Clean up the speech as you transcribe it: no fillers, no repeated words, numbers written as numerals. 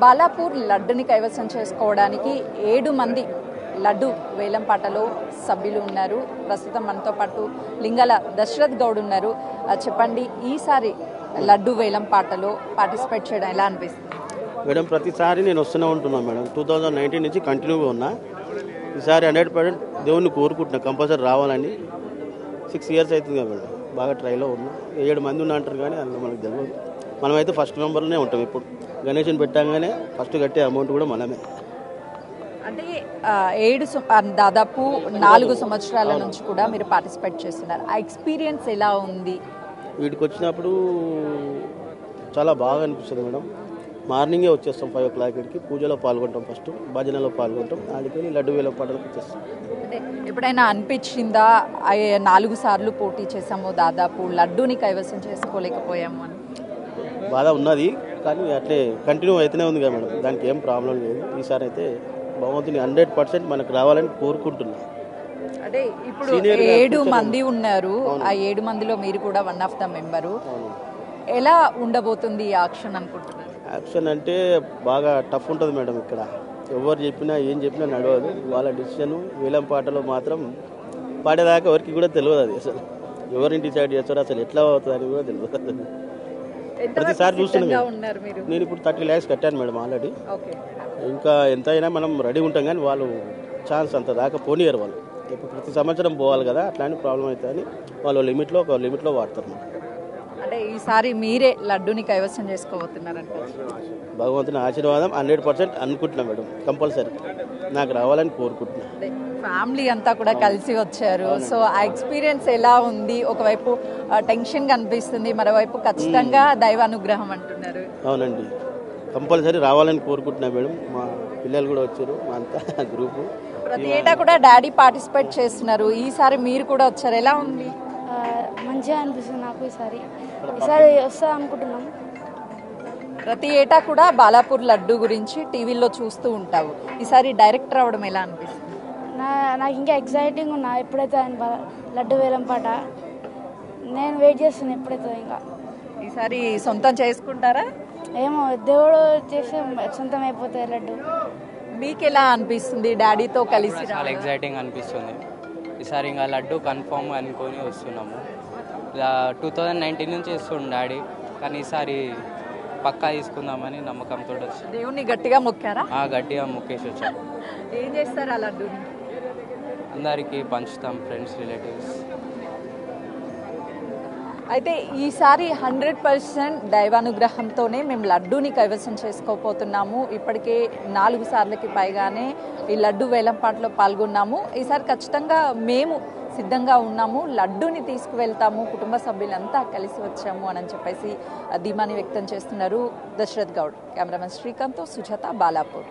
బాలాపూర్ లడ్డుని కైవసం చేసుకోవడానికి 7 మంది లడ్డు వేలంపాటలో సభ్యులు ఉన్నారు. ప్రస్తుతం మనతో పాటు లింగాల దశరథ్ గౌడ్ ఉన్నారు. చెప్పండి, ఈసారి లడ్డు వేలంపాటలో పార్టిసిపేట్ చేయడం ఎలా అనిపిస్తుంది? మేడం, ప్రతిసారి నేను వస్తూనే ఉంటున్నాను మేడం. 2019 నుంచి కంటిన్యూగా ఉన్నా. ఈసారి 100% దేవుణ్ణి కోరుకుంటున్నా కంపల్సరీ రావాలని. 6 ఇయర్స్ అవుతుంది కదా మేడం, బాగా ట్రైలో ఉన్నా. 7 మంది ఉన్నా అంటారు కానీ అందులో మనకు తెలియదు. మనమైతే ఫస్ట్ మెంబర్లోనే ఉంటాం. ఇప్పుడు గణేష్ని పెట్టాగానే ఫస్ట్ కట్టే అమౌంట్ కూడా మనమే. అంటే దాదాపు 4 సంవత్సరాల నుంచి కూడా మీరు పార్టిసిపేట్ చేస్తున్నారు. ఆ ఎక్స్పీరియన్స్ ఎలా ఉంది? వీటికి వచ్చినప్పుడు చాలా బాగా అనిపిస్తుంది మేడం. మార్నింగే వచ్చేస్తాం 5 o'clock ఇక్కడికి. పూజలో పాల్గొంటాం, ఫస్ట్ భజనలో పాల్గొంటాం, ఆడికి లడ్డు వేల పాటలకు వచ్చేస్తాం. అంటే ఎప్పుడైనా అనిపించిందా 4 సార్లు పోటీ చేసాము, దాదాపు లడ్డూని కైవసం చేసుకోలేకపోయాము అని? బాధ ఉన్నది, కానీ అట్లే కంటిన్యూ అయితేనే ఉంది కదా మేడం. దానికి ఏం ప్రాబ్లం లేదు. ఈసారి అయితే భగవంతుని 100% మనకు రావాలని కోరుకుంటున్నాం. అంటే ఇప్పుడు 7 మంది ఉన్నారు. ఆ 7 మందిలో మీరు కూడా వన్ ఆఫ్ ద మెంబరు. ఎలా ఉండబోతుంది ఈ యాక్షన్ అనుకుంటున్నారు? యాక్షన్ అంటే బాగా టఫ్ ఉంటుంది మేడం. ఇక్కడ ఎవరు చెప్పినా ఏం చెప్పినా నడవదు. వాళ్ళ డిసిషన్ వేలం పాటలో మాత్రం పాడేదాకా ఎవరికి కూడా తెలియదు. అది అసలు ఎవరిని డిసైడ్ చేస్తారో అసలు ఎట్లా అవుతుంది అని కూడా తెలియదు. ప్రతిసారి చూస్తున్నాం. నేను ఇప్పుడు 30 lakhs కట్టాను మేడం ఆల్రెడీ. ఇంకా ఎంత అయినా మనం రెడీ ఉంటాం, కానీ వాళ్ళు ఛాన్స్ అంత దాకా పోనీయరు. వాళ్ళు ఇప్పుడు ప్రతి సంవత్సరం పోవాలి కదా, అట్లాంటి ప్రాబ్లం అవుతుందని వాళ్ళు ఒక లిమిట్లో వాడతారు. అంటే ఈసారి మీరే లడ్డూని కైవసం చేసుకోబోతున్నారంట. భగవంతుని ఆశీర్వాదం 100% అనుకుంటున్నా మేడం. కంపల్సరీ నాకు రావాలని కోరుకుంటున్నా. ఫ్యామిలీ అంతా కూడా కలిసి వచ్చారు. సో ఆ ఎక్స్పీరియన్స్ ఎలా ఉంది? ఒకవైపు టెన్షన్ కనిపిస్తుంది, మరోవైపు ఖచ్చితంగా దైవానుగ్రహం అంటున్నారు. అవునండి, కంపల్సరీ రావాలని కోరుకుంటున్నా మేడం. మా పిల్లలు కూడా వచ్చారు, మా అంతా గ్రూపు. ప్రతి ఏటా కూడా డాడీ పార్టిసిపేట్ చేస్తున్నారు. ఈసారి మీరు కూడా వచ్చారు, ఎలా ఉంది? మంచిగా అనిపిస్తుంది నాకు. ఈసారి వస్తా అనుకుంటున్నాం. ప్రతి ఏటా కూడా బాలాపూర్ లడ్డు గురించి టీవీలో చూస్తూ ఉంటావు. ఈసారి డైరెక్టర్ అవ్వడం ఎలా అనిపిస్తుంది? నాకు ఇంకా ఎక్సైటింగ్ ఉన్నా. ఎప్పుడైతే ఆయన లడ్డు వేలం పాట నేను వెయిట్ చేస్తున్నాను ఎప్పుడైతే. ఇంకా ఈసారి సొంతం చేసుకుంటారా? ఏమో, దేవుడు చేసి సొంతం అయిపోతాయి లడ్డు. మీకు ఎలా అనిపిస్తుంది డాడీతో కలిసి? చాలా ఎక్సైటింగ్ అనిపిస్తుంది. ఈసారి ఇంకా లడ్డు కన్ఫర్మ్ అనుకొని వస్తున్నాము. 2019 నుంచి చేస్తుండే డాడీ, కానీ ఈసారి పక్కా తీసుకుందామని నమ్మకంతో వచ్చి దేవుణ్ణి గట్టిగా మొక్కారా? గట్టిగా మొక్కేసి వచ్చాము. ఏం చేస్తారు ఆ లడ్డూని? అందరికీ పంచుతాం, ఫ్రెండ్స్, రిలేటివ్స్. అయితే ఈసారి 100% దైవానుగ్రహంతోనే మేము లడ్డూని కైవసం చేసుకోపోతున్నాము. ఇప్పటికే 4 సార్లకి పైగానే ఈ లడ్డు వేలంపాటలో పాల్గొన్నాము. ఈసారి ఖచ్చితంగా మేము సిద్ధంగా ఉన్నాము, లడ్డూని తీసుకువెళ్తాము, కుటుంబ సభ్యులంతా కలిసి వచ్చాము అని చెప్పేసి ధీమాని వ్యక్తం చేస్తున్నారు దశరథ్ గౌడ్. కెమెరామెన్ శ్రీకాంత్తో సుజాత, బాలాపూర్.